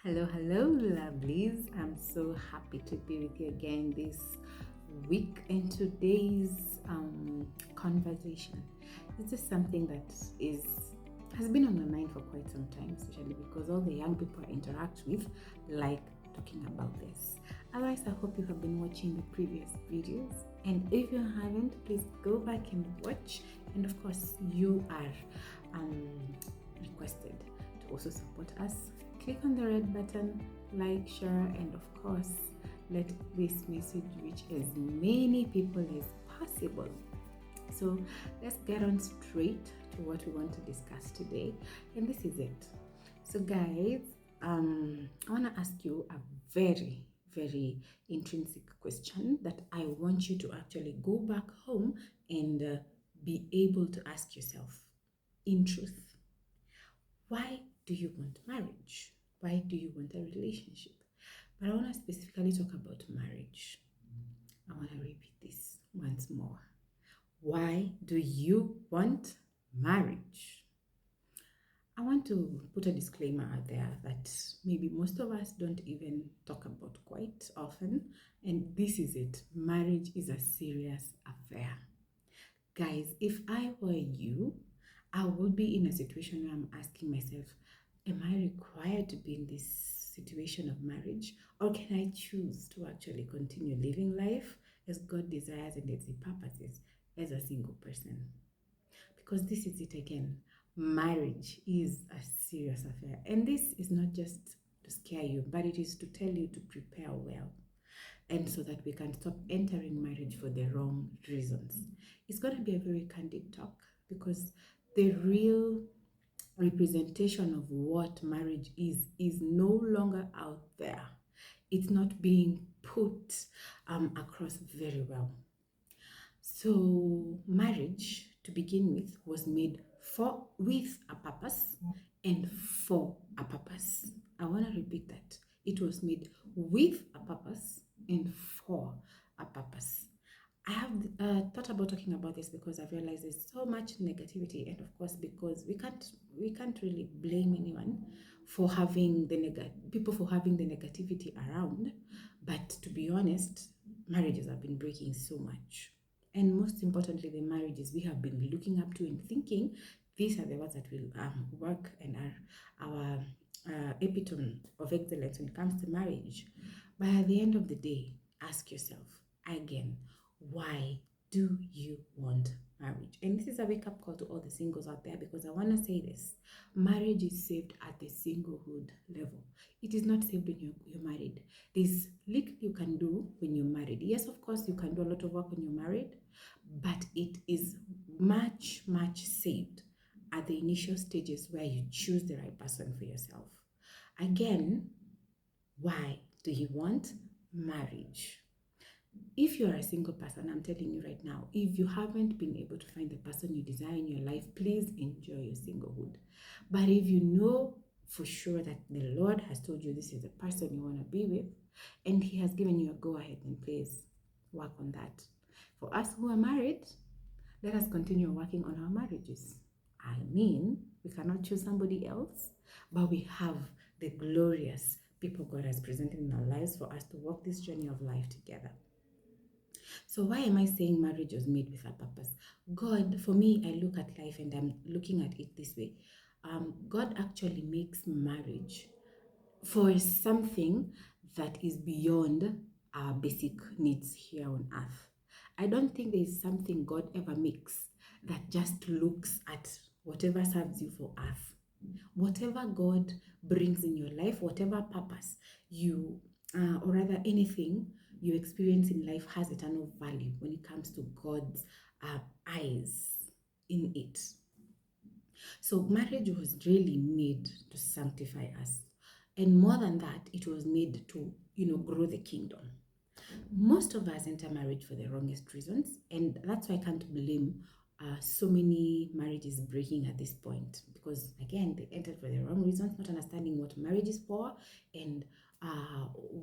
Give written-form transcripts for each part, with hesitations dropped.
Hello, lovelies. I'm so happy to be with you again this week. And today's conversation is just something that is has been on my mind for quite some time, especially because all the young people I interact with like talking about this. Otherwise, I hope you have been watching the previous videos. And if you haven't, please go back and watch. And of course, you are requested to also support us. Click on the red button, like, share, and of course, let this message reach as many people as possible. So let's get on straight to what we want to discuss today, and this is it. So, guys, I want to ask you a very intrinsic question that I want you to actually go back home and be able to ask yourself in truth. Why do you want marriage? Why do you want a relationship? But I want to specifically talk about marriage. I want to repeat this once more. Why do you want marriage? I want to put a disclaimer out there that maybe most of us don't even talk about quite often, and this is it. Marriage is a serious affair. Guys, if I were you, I would be in a situation where I'm asking myself, am I required to be in this situation of marriage? Or can I choose to actually continue living life as God desires and as He purposes as a single person? Because this is it again. Marriage is a serious affair. And this is not just to scare you, but it is to tell you to prepare well, and so that we can stop entering marriage for the wrong reasons. It's going to be a very candid talk because the real representation of what marriage is no longer out there. It's not being put across very well. So marriage, to begin with, was made with a purpose and for a purpose. I want to repeat that. It was made with a purpose and for a purpose. I have thought about talking about this because I've realized there's so much negativity, and of course, because we can't really blame anyone for having people for having the negativity around. But to be honest, marriages have been breaking so much, and most importantly, the marriages we have been looking up to and thinking these are the ones that will work and are our epitome of excellence when it comes to marriage. But at the end of the day, ask yourself again, why do you want marriage? And this is a wake up call to all the singles out there, because I want to say this: marriage is saved at the singlehood level. It is not saved when you're married. There's little you can do when you're married. Yes, of course, you can do a lot of work when you're married, but it is much saved at the initial stages where you choose the right person for yourself. Again, why do you want marriage? If you are a single person, I'm telling you right now, if you haven't been able to find the person you desire in your life, please enjoy your singlehood. But if you know for sure that the Lord has told you this is the person you want to be with, and He has given you a go ahead, then please work on that. For us who are married, let us continue working on our marriages. I mean, we cannot choose somebody else, but we have the glorious people God has presented in our lives for us to walk this journey of life together. So why am I saying marriage was made with a purpose? God, for me, I look at life and I'm looking at it this way. God actually makes marriage for something that is beyond our basic needs here on earth. I don't think there is something God ever makes that just looks at whatever serves you for earth. Whatever God brings in your life, whatever purpose you, or rather anything you experience in life, has eternal value when it comes to God's eyes in it. So marriage was really made to sanctify us. And more than that, it was made to, grow the kingdom. Most of us enter marriage for the wrongest reasons, and that's why I can't blame so many marriages breaking at this point, because again, they entered for the wrong reasons, not understanding what marriage is for and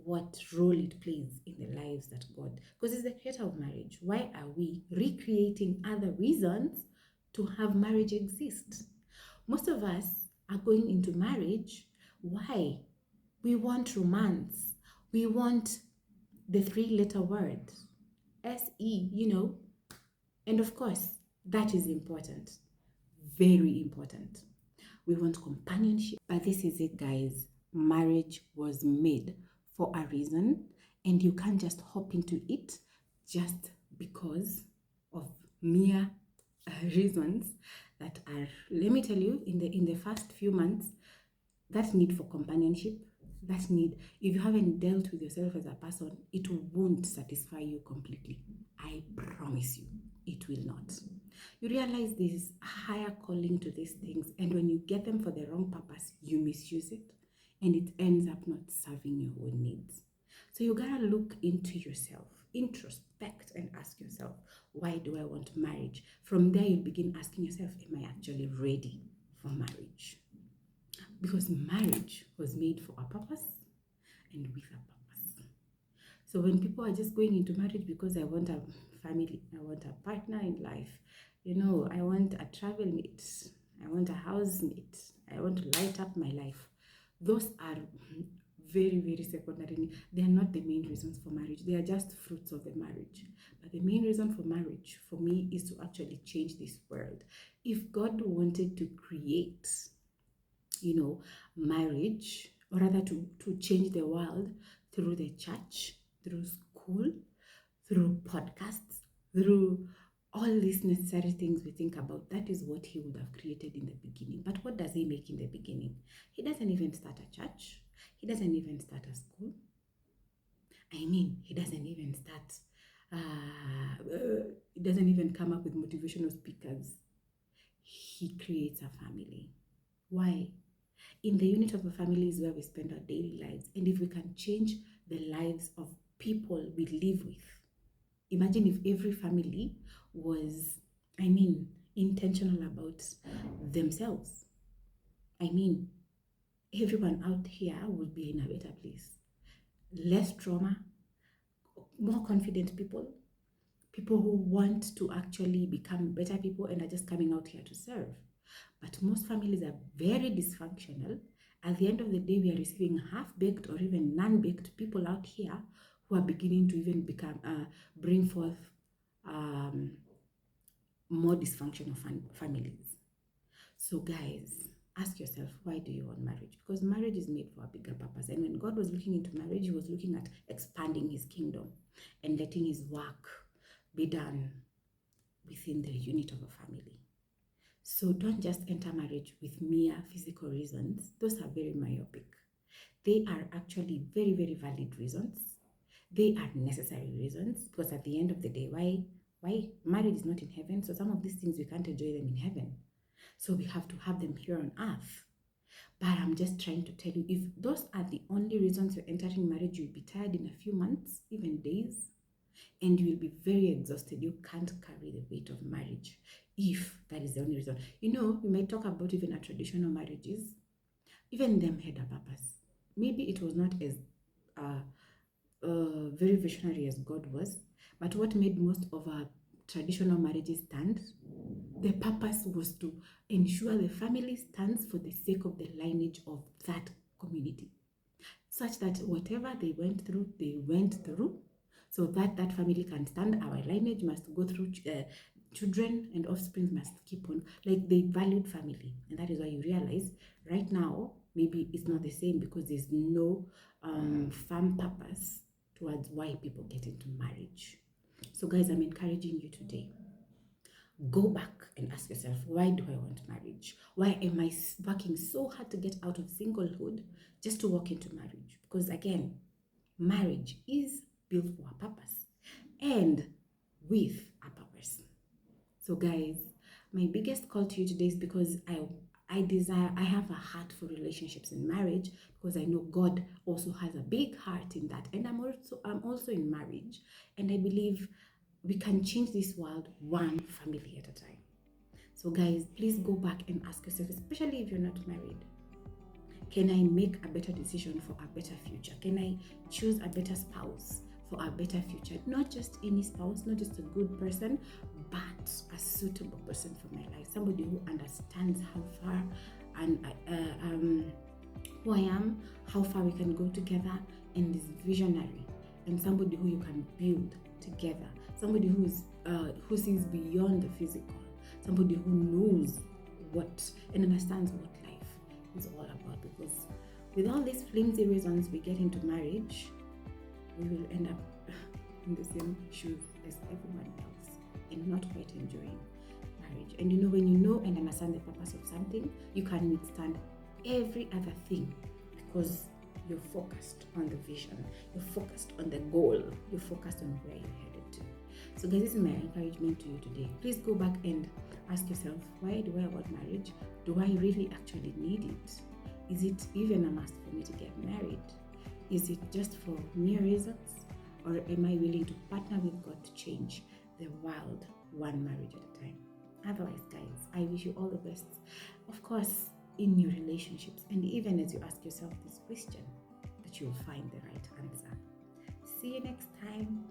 what role it plays in the lives that God, because it's the creator of marriage. Why are we recreating other reasons to have marriage exist? Most of us are going into marriage. Why? We want romance. We want the 3-letter word, SE, And of course, that is important. Very important. We want companionship. But this is it, guys. Marriage was made for a reason, and you can't just hop into it just because of mere reasons that are, let me tell you, in the first few months, that need for companionship, that need, if you haven't dealt with yourself as a person, it won't satisfy you completely. I promise you, it will not. You realize there's a higher calling to these things, and when you get them for the wrong purpose, you misuse it, and it ends up not serving your own needs. So you gotta look into yourself, introspect, and ask yourself, why do I want marriage? From there, you'll begin asking yourself, am I actually ready for marriage? Because marriage was made for a purpose and with a purpose. So when people are just going into marriage because I want a family, I want a partner in life, I want a travel mate, I want a housemate, I want to light up my life, those are very, very secondary. They are not the main reasons for marriage. They are just fruits of the marriage. But the main reason for marriage, for me, is to actually change this world. If God wanted to create, marriage, or rather to change the world through the church, through school, through podcasts, through all these necessary things we think about, that is what he would have created in the beginning. But what does he make in the beginning? He doesn't even start a church. He doesn't even start a school. He doesn't even start, he doesn't even come up with motivational speakers. He creates a family. Why? In the unit of a family is where we spend our daily lives. And if we can change the lives of people we live with, imagine if every family was, intentional about themselves. Everyone out here would be in a better place. Less trauma, more confident people who want to actually become better people and are just coming out here to serve. But most families are very dysfunctional. At the end of the day, we are receiving half-baked or even non-baked people out here who are beginning to even bring forth more dysfunctional families. So guys, ask yourself, why do you want marriage? Because marriage is made for a bigger purpose. And when God was looking into marriage, he was looking at expanding his kingdom and letting his work be done within the unit of a family. So don't just enter marriage with mere physical reasons. Those are very myopic. They are actually very, very valid reasons. They are necessary reasons, because at the end of the day, why marriage is not in heaven? So some of these things we can't enjoy them in heaven. So we have to have them here on earth. But I'm just trying to tell you, if those are the only reasons you're entering marriage, you'll be tired in a few months, even days, and you will be very exhausted. You can't carry the weight of marriage if that is the only reason. You may talk about even a traditional marriages. Even them had a purpose. Maybe it was not as very visionary as God was, but what made most of our traditional marriages stand, the purpose was to ensure the family stands for the sake of the lineage of that community, such that whatever they went through, so that family can stand. Our lineage must go through, children and offspring must keep on. Like, they valued family, and that is why you realize right now maybe it's not the same, because there's no firm purpose towards why people get into marriage. So guys, I'm encouraging you today, go back and ask yourself, why do I want marriage? Why am I working so hard to get out of singlehood just to walk into marriage? Because again, marriage is built for a purpose and with a purpose. So guys, my biggest call to you today is because I have a heart for relationships and marriage, because I know God also has a big heart in that. And I'm also in marriage, and I believe we can change this world one family at a time. So guys, please go back and ask yourself, especially if you're not married, can I make a better decision for a better future? Can I choose a better spouse for a better future? Not just any spouse, not just a good person, but a suitable person for my life. Somebody who understands how far and who I am, how far we can go together, and is visionary, and somebody who you can build together, somebody who sees beyond the physical, somebody who knows what and understands what life is all about. Because with all these flimsy reasons we get into marriage, we will end up in the same shoes as everyone else and not quite enjoying marriage. And when you know and understand the purpose of something, you can withstand every other thing because you're focused on the vision, you're focused on the goal, you're focused on where you're headed to. So guys, this is my encouragement to you today. Please go back and ask yourself, why do I want marriage? Do I really actually need it? Is it even a must for me to get married? Is it just for mere reasons? Or am I willing to partner with God to change the world one marriage at a time? Otherwise, guys, I wish you all the best, of course, in your relationships. And even as you ask yourself this question, that you'll find the right answer. See you next time.